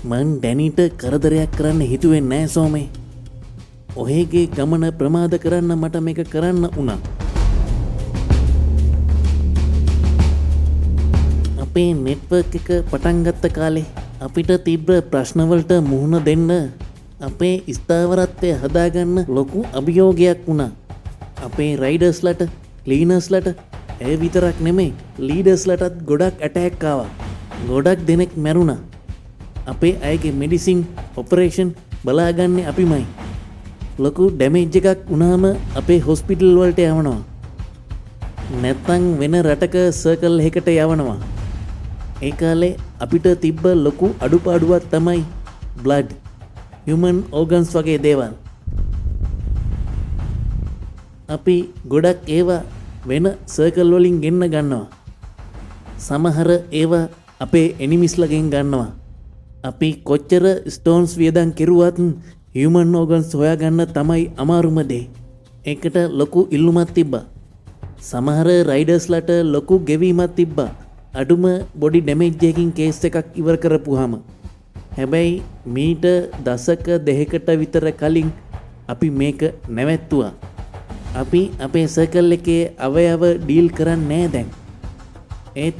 මං ඩැනිට කරදරයක් කරන්න හිතුවෙන් නෑ සෝමේ. ඔහේගේ ගමන ප්‍රමාද කරන්න මට මේක කරන්න වුණා. අපේ නෙට්වර්ක් එක පටන්ගත්ත කාලේ අපිට තිබ්බ ප්‍රශ්නවලට මුහුණ දෙන්න අපේ ස්ථාවරත්වය හදාගන්න ලොකු අභියෝගයක් වුණා. අපේ රයිඩර්ස්ලට ක්ලීනර්ස්ලට ඒ විතරක් නෙමේ ලීඩර්ස්ලටත් ගොඩක් ඇටැක් ආවා. ගොඩක් දෙනෙක් මැරුණා. අපේ අයගේ මෙඩිසින් ඔපරේෂන් බලාගන්නේ අපිමයි. ලොකු ඩැමේජ් එකක් වුණාම අපේ හොස්පිටල් වලට යවනවා. නැත්තං වෙන රටක සර්කල් එකකට යවනවා. ඒ කාලේ අපිට තිබ්බ ලොකු අඩුපාඩුවක් තමයි බ්ලඩ්, හියුමන් ඕගන්ස් වගේ දේවල්. අපි ගොඩක් ඒවා වෙන සර්කල් වලින් ගෙන්න ගන්නවා. සමහර ඒවා අපේ එනිමිස්ලගෙන් ගන්නවා. අපි කොච්චර ස්ටෝන්ස් වියදම් කෙරුවත් හියුමන් ඕගන්ස් හොයාගන්න තමයි අමාරුම දේ. ඒකට ලොකු ඉල්ලුමක් තිබ්බා. සමහර රයිඩර්ස්ලට ලොකු ගෙවීමක් තිබ්බා. අඩුම බොඩි ඩැමේජ් එකකින් කේස් එකක් ඉවර කරපුවාම. හැබැයි මීට දශක දෙකකට විතර කලින් අපි මේක නැවැත්තුවා. අපි අපේ සර්කල් එකේ අවයව ඩීල් කරන්නේ නෑ දැන්. ඒත්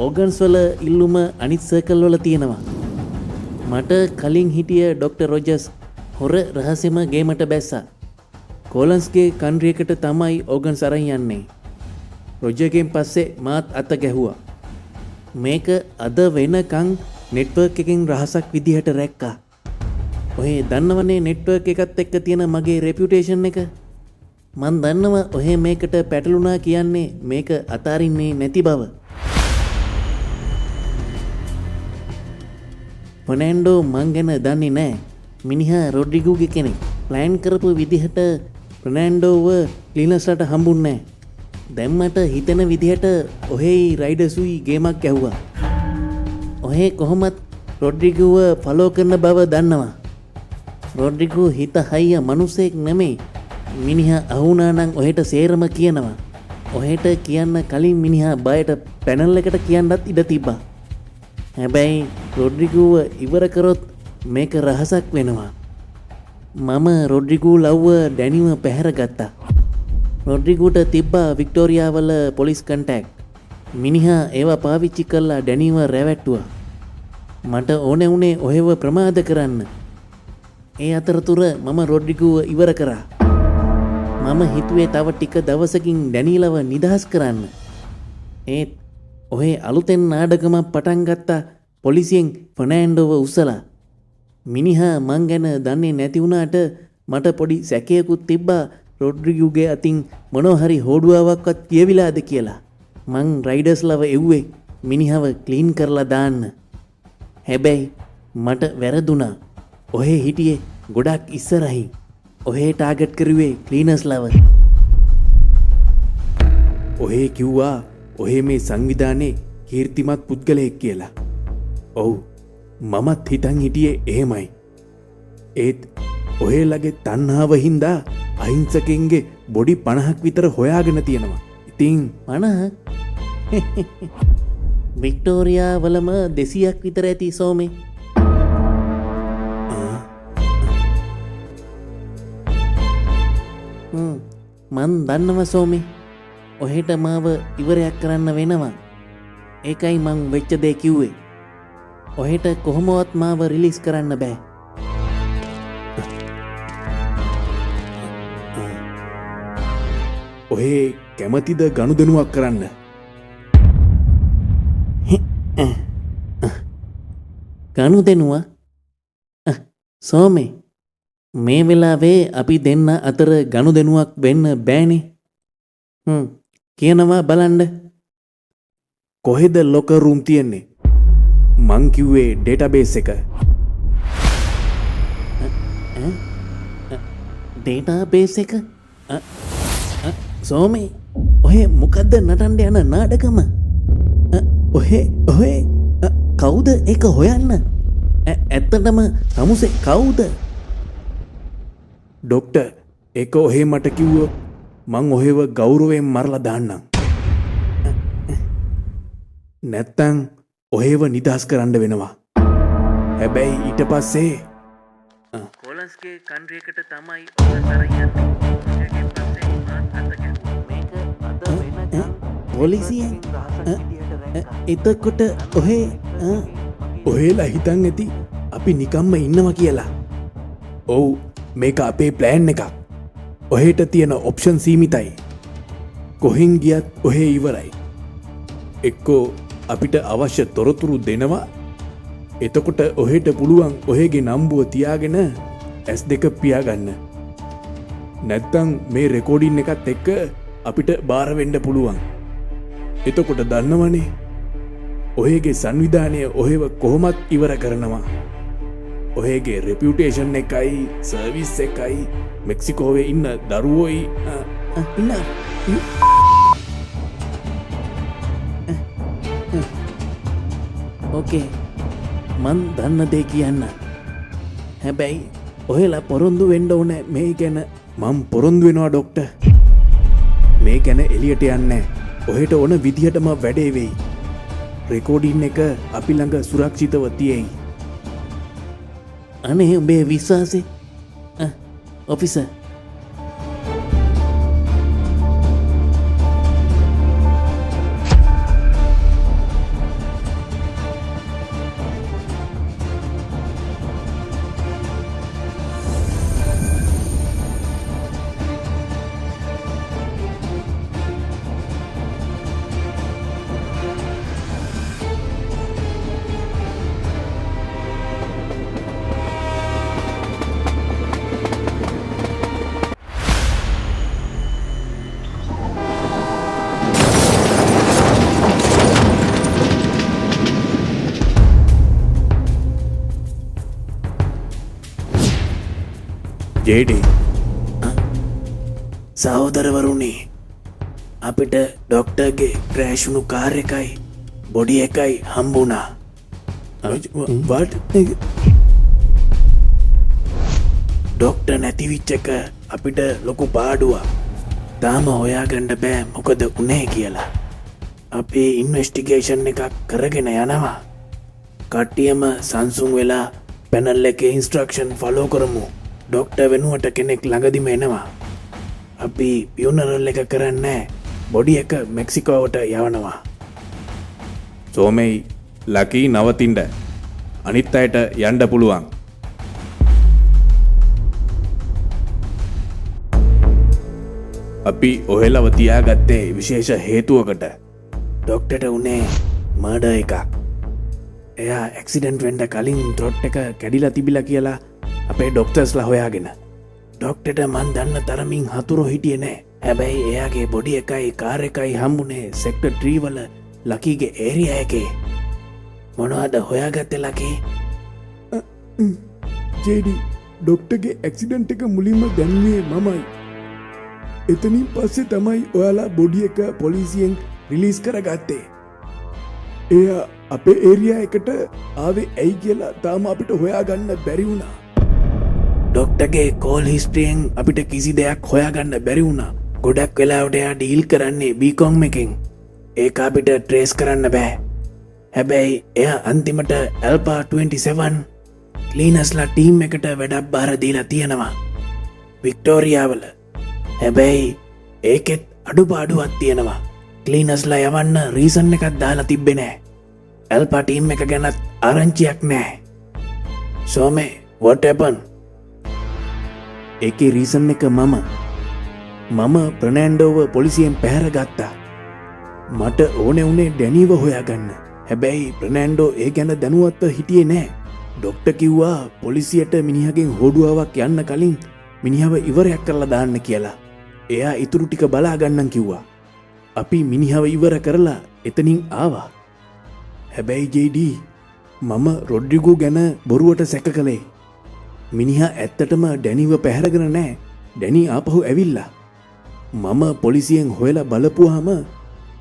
ඕගන්ස් වල ඉල්ලුම අනිත් සර්කල් වල තියෙනවා. මට කලින් හිටිය ඩොක්ටර් රොජර්ස් හොර රහසෙම ගේමට බැස්සා. කෝලන්ස්ගේ කන්ට්‍රියකට තමයි ඕගන්ස් අරන් යන්නේ. රොජර්ගෙන් පස්සේ මාත් අත ගැහුවා. මේක අද වෙනකං නෙට්වර්ක් එකකින් රහසක් විදිහට රැක්කා. ඔහේ දන්නවනේ නෙට්වර්ක් එකත් එක්ක තියෙන මගේ රෙපියුටේෂන් එක. මන් දන්නව ඔහේ මේකට පැටලුණා කියන්නේ මේක අතාරින්නේ නැති බව. ෆර්නෑන්ඩෝ මං ගැන දන්නේ නෑ. මිනිහා රොඩ්රිගෝගේ කෙනෙක්. ප්ලෑන් කරපු විදිහට ෆර්නෑන්ඩෝව ක්ලීනර්ස්ලට හම්බුන්නේ නෑ. දැන් මට හිතෙන විදිහට ඔහේ රයිඩර්සුයි ගේමක් ගැහුවා. ඔහේ කොහොමත් රොඩ්රිගෝව ෆලෝ කරන බව දන්නවා. රොඩ්රිගෝ හිත හයිය මනුස්සෙක් නෙමේ. මිනිහා අහුණා නම් ඔහෙට සේරම කියනවා. ඔහෙට කියන්න කලින් මිනිහා බයට පැනල් එකට කියන්නත් ඉඩ තිබ්බා. හැබැයි රොඩ්රිගෝව ඉවර කරොත් මේක රහසක් වෙනවා. මම රොඩ්රිගෝ ලව්ව ඩැනිව පැහැර ගත්තා. රොඩ්රිගෝට තිබ්බා වික්ටෝරියාවල පොලිස් කන්ටැක්ට්. මිනිහා ඒවා පාවිච්චි කරලා ඩැනිව රැවැට්ටුවා. මට ඕන වුණේ ඔහෙව ප්‍රමාද කරන්න. ඒ අතරතුර මම රොඩ්රිගෝව ඉවර කරා. මම හිතුවේ තව ටික දවසකින් ඩැනීලව නිදහස් කරන්න. ඒත් ඔහේ අලුතෙන් නාඩගමක් පටන් ගත්තා පොලිසියෙන් ෆර්නෑන්ඩෝව උස්සලා. මිනිහා මං ගැන දන්නේ නැති වුණාට මට පොඩි සැකයකුත් තිබ්බා රොඩ්රිගෝගේ අතින් මොනෝහරි හෝඩුවාවක්වත් කියවිලාද කියලා. මං රයිඩර්ස්ලව එව්වේ මිනිහව ක්ලීන් කරලා දාන්න. හැබැයි මට වැරදුනා. ඔහේ හිටියේ ගොඩක් ඉස්සරහින්. ඔහේ ටාගට් කරුවේ ක්ලීනර්ස්ලව. ඔහේ කිව්වා ඔහේ මේ සංවිධානයේ කීර්තිමත් පුද්ගලයෙක් කියලා. ඔව් මමත් හිතන් හිටියේ එහෙමයි. ඒත් ඔහේලගේ තණ්හාව හින්දා අහිංසකෙන්ගේ බොඩි 50ක් විතර හොයාගෙන තියෙනවා. ඉතින් 50 වික්ටෝරියා වලම 200ක් විතර ඇති සෝමේ. මන් දන්නව සෝමේ. ඔහෙට මාව ඉවරයක් කරන්න වෙනවා. ඒකයි මං වෙච්ච දේ කිව්වේ. ඔහෙට කොහොමවත් මාව රිලීස් කරන්න බෑ. ඔහේ කැමතිද ගනුදෙනුවක් කරන්න? ගනුදෙනුව? සෝමේ මේ වෙලාවේ අපි දෙන්න අතර ගනුදෙනුවක් වෙන්න බෑනේ. කියනවා බලන්න. කොහෙද ලොකර් රූම් තියෙන්නේ? මං කිව්වේ ඩේටාබේස් එක. ඩේටාබේස් එක? සෝමේ ඔහේ මොකද්ද නටන්න යන නාඩගම? ඔහේ කවුද ඒක හොයන්න? ඇත්තටම තමුසේ කවුද? ඩොක්ටර් ඒක ඔහේ මට කිව්වොත් මං ඔහෙව ගෞරවයෙන් මරලා දාන්නම්. නැත්තං ඔහෙව නිදහස් කරන්න වෙනවා. හැබැයි ඊට පස්සේ කොලස්ගේ කන්රියකට තමයි ඔය තරයන්නේ ඊටගෙන් පස්සේ මාත් අත ගැහුවා මේක අද වෙනකන් පොලිසියෙන් එතකොට ඔහෙලා හිතන් ඇති අපි නිකම්ම ඉන්නවා කියලා. ඔව් මේක අපේ ප්ලෑන් එකක්. ඔහෙට තියෙන ඔප්ෂන් සීමිතයි. කොහෙන් ගියත් ඔහේ ඉවරයි. එක්කෝ අපිට අවශ්‍ය තොරතුරු දෙනවා. එතකොට ඔහෙට පුළුවන් ඔහෙගේ නම්බුව තියාගෙන ඇස් දෙක පියාගන්න. නැත්තං මේ රෙකෝඩින් එකත් එක්ක අපිට බාරවෙන්ඩ පුළුවන්. එතකොට දන්නවනේ ඔහේගේ සංවිධානය ඔහෙව කොහොමත් ඉවර කරනවා. ඔහේගේ රෙපියුටේෂන් එකයි සර්විස් එකයි මෙක්සිකෝවේ ඉන්න දරුවෝයි ඉන්න ඕකේ මන් දන්න දේ කියන්න. හැබැයි ඔහෙලා පොරොන්දු වෙන්ඩ ඕන මේ ගැන. මං පොරොන්දු වෙනවා ඩොක්ට. මේ ගැන එලියට යන්න ඔහෙට ඕන විදිහටම වැඩේ වෙයි. රෙකෝඩින් එක අපි ළඟ සුරක්ෂිතව තියෙයි. අනේ උඹේ විශ්වාසේ ඔෆිසර් ජේඩී සහෝදරවරුණේ අපිට ඩොක්ටර්ගේ ක්‍රෑෂුණු කාර් එකයි බොඩි එකයි හම්බුණා. ඩොක්ටර් නැතිවිච්ච එක අපිට ලොකු පාඩුවක්. තාම හොයාගන්න බෑ මොකද උනේ කියලා. අපේ ඉන්වෙස්ටිගේෂන් එකක් කරගෙන යනවා. කට්ටියම සංසුන් වෙලා පැනල් එකේ ඉන්ස්ට්‍රක්ෂන් ෆලෝ කරමු. ඩොක්ටර් වෙනුවට කෙනෙක් ළඟදිම එනවා. අපි පියුනරල් එක කරන්නේ බොඩි එක මෙක්සිකෝවට යවනවා. සෝමෙයි ලකී නවතින්ඩ අනිත් අයට යන්ඩ පුළුවන්. අපි ඔහෙලව තියාගත්තේ විශේෂ හේතුවකට. ඩොක්ටට උනේ මර්ඩ එකක්. එයා ඇක්සිඩන්ට් වෙන්ඩ කලින් ත්‍රොට් එක කැඩිලා තිබිලා කියලා අපේ ඩොක්ටර්ස්ලා හොයාගෙන. ඩොක්ටට මන් දන්න තරමින් හතුරෝ හිටිය නෑ. හැබැයි එයාගේ බොඩි එකයි කාර් එකයි හම්බුනේ සෙක්ටර් 3 වල ලකීගේ ඒරියා එකේ. මොනවද හොයාගත්තේ ලකී? ජේඩි ඩොක්ටර්ගේ ඇක්සිඩන්ට් එක මුලින්ම දැන්වේ මමයි. එතනින් පස්සේ තමයි ඔයාලා බොඩි එක පොලිසියෙන් රිලීස් කරගත්තේ. එයා අපේ ඒරියා එකට ආවේ ඇයි කියලා තාම අපිට හොයාගන්න බැරි වුණා. ඩොක්ටගේ කෝල් හිස්ට්‍රියෙන් අපිට කිසි දෙයක් හොයාගන්න බැරි වුණා. ගොඩක් වෙලාවට එයා ඩීල් කරන්නේ බීකොම් එකෙන්. ඒක අපිට ට්‍රේස් කරන්න බෑ. හැබැයි එයා අන්තිමට ඇල්පා 27 ක්ලීනස්ලා ටීම් එකට වැඩක් බාර දීලා තියෙනවා වික්ටෝරියාවල. හැබැයි ඒකෙත් අඩුපාඩුවක් තියෙනවා. ක්ලීනස්ලා යවන්න රීසන් එකක් දාලා තිබ්බේ නෑ. ඇල්පා ටීම් එක ගැනත් ආරංචියක් නෑ. සෝමේ what happened? ඒකේ රීසන් එක මම ප්‍රනෑන්ඩෝව පොලිසියෙන් පැහැර ගත්තා. මට ඕනෙ උනේ ඩැනීව හොයාගන්න. හැබැයි ප්‍රනෑන්ඩෝ ඒ ගැන දැනුවත්ව හිටියේ නෑ. ඩොක්ටර් කිව්වා පොලිසියට මිනිහගෙන් හෝඩුවාවක් යන්න කලින් මිනිහව ඉවරයක් කරලා දාන්න කියලා. එයා ඉතුරු ටික බලාගන්නන් කිව්වා. අපි මිනිහව ඉවර කරලා එතනින් ආවා. හැබැයි ජේඩී මම රොඩ්රිගෝ ගැන බොරුවට සැක කළේ. මිනිහා ඇත්තටම ඩැනිව පැහැරගෙන නෑ. ඩැනී ආපහු ඇවිල්ලා. මම පොලිසියෙන් හොයලා බලපුවාම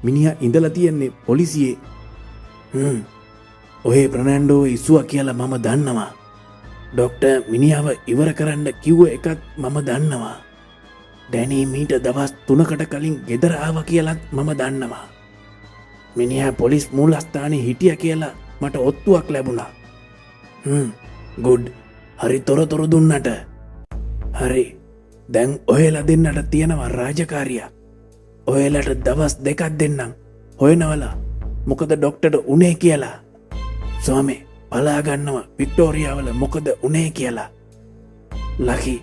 මිනිහා ඉඳලා තියෙන්නේ පොලිසියේ. ඔහේ ප්‍රනෑන්ඩෝ ඉස්සුව කියලා මම දන්නවා. ඩොක්ටර් මිනිහාව ඉවර කරන්න කිව්ව එකත් මම දන්නවා. ඩැනී මීට දවස් 3කට කලින් ගෙදර ආවා කියලත් මම දන්නවා. මිනිහා පොලිස් මූලස්ථානයේ හිටියා කියලා මට ඔත්තුවක් ලැබුණා. ගුඩ් හරි තොරතුරු දුන්නට හරි දැන් ඔයලා දෙන්නට තියෙනවා රාජකාරිය ඔයලට දවස් දෙකක් දෙන්නම් හොයනවලා මොකද ඩොක්ටට උනේ කියලා ස්වාමේ බලාගන්නවා වික්ටෝරියාවල මොකද උනේ කියලා ලකි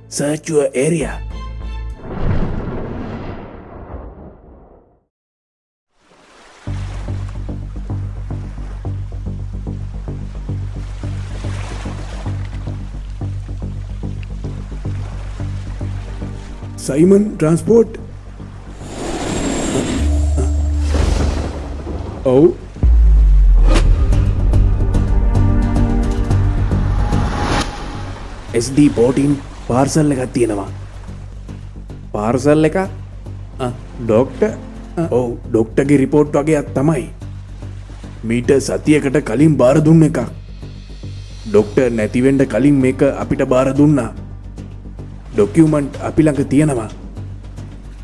සර්චුව ඒරියා සයිමන් ට්‍රන්ස්පෝර්ට් ඔව් SD14 පාර්සල් එකක් තියෙනවා පාර්සල් එක ඩොක්ට ඔව් ඩොක්ටගේ රිපෝට් වගේයක් තමයි මීට සතියකට කලින් බාර දුන්න එකක් ඩොක්ට නැතිවෙන්ඩ කලින් මේක අපිට බාර දුන්නා ඩොකියුමන්ට් අපි ළඟ තියෙනවා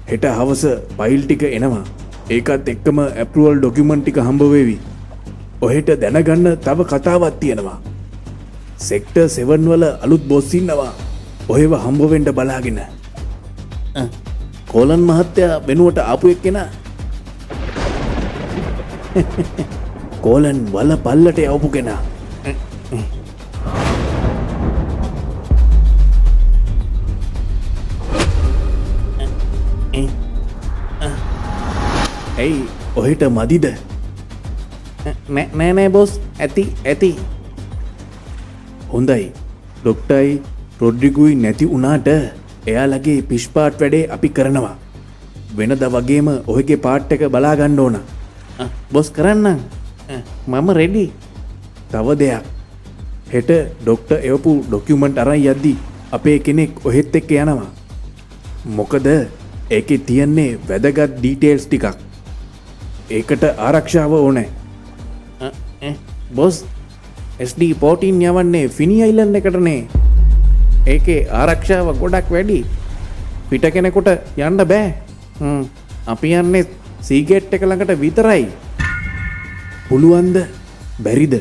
හෙට හවස පයිල් ටික එනවා ඒකත් එක්කම ඇප්රුවල් ඩොකියුමන්ට් ටික හම්බවේවි ඔහෙට දැනගන්න තව කතාවක් තියෙනවා සෙක්ටර් 7 වල අලුත් බොස් ඉන්නවා ඔහෙව හම්බවෙන්න බලාගෙන කෝලන් මහත්තයා වෙනුවට ආපු එක්කෙනා කෝලන් වල පල්ලට යවපු කෙනා ඇයි ඔහෙට මදිද නෑ බොස් ඇති හොඳයි ඩොක්ටයි රොඩ්රිගුයි නැති වුණාට එයාලගේ පිෂ්පාට් වැඩේ අපි කරනවා වෙනද වගේම ඔහගේ පාට් එක බලාගන්න ඕන බොස් කරන්නම් මම රෙඩි තව දෙයක් හෙට ඩොක්ට එවපු ඩොකියුමන්ට් අරන් යද්දි අපේ කෙනෙක් ඔහෙත් එක්ක යනවා මොකද ඒකේ තියන්නේ වැදගත් ඩීටේල්ස් ටිකක් ඒකට ආරක්ෂාව ඕනෑ බොස් SD14 යවන්නේ ෆිනි අයිලන්ඩ් එකටනේ ඒකේ ආරක්ෂාව ගොඩක් වැඩි පිට කෙනෙකුට යන්න බෑ අපි යන්නේ සීගේට් එක ළඟට විතරයි පුළුවන්ද බැරිද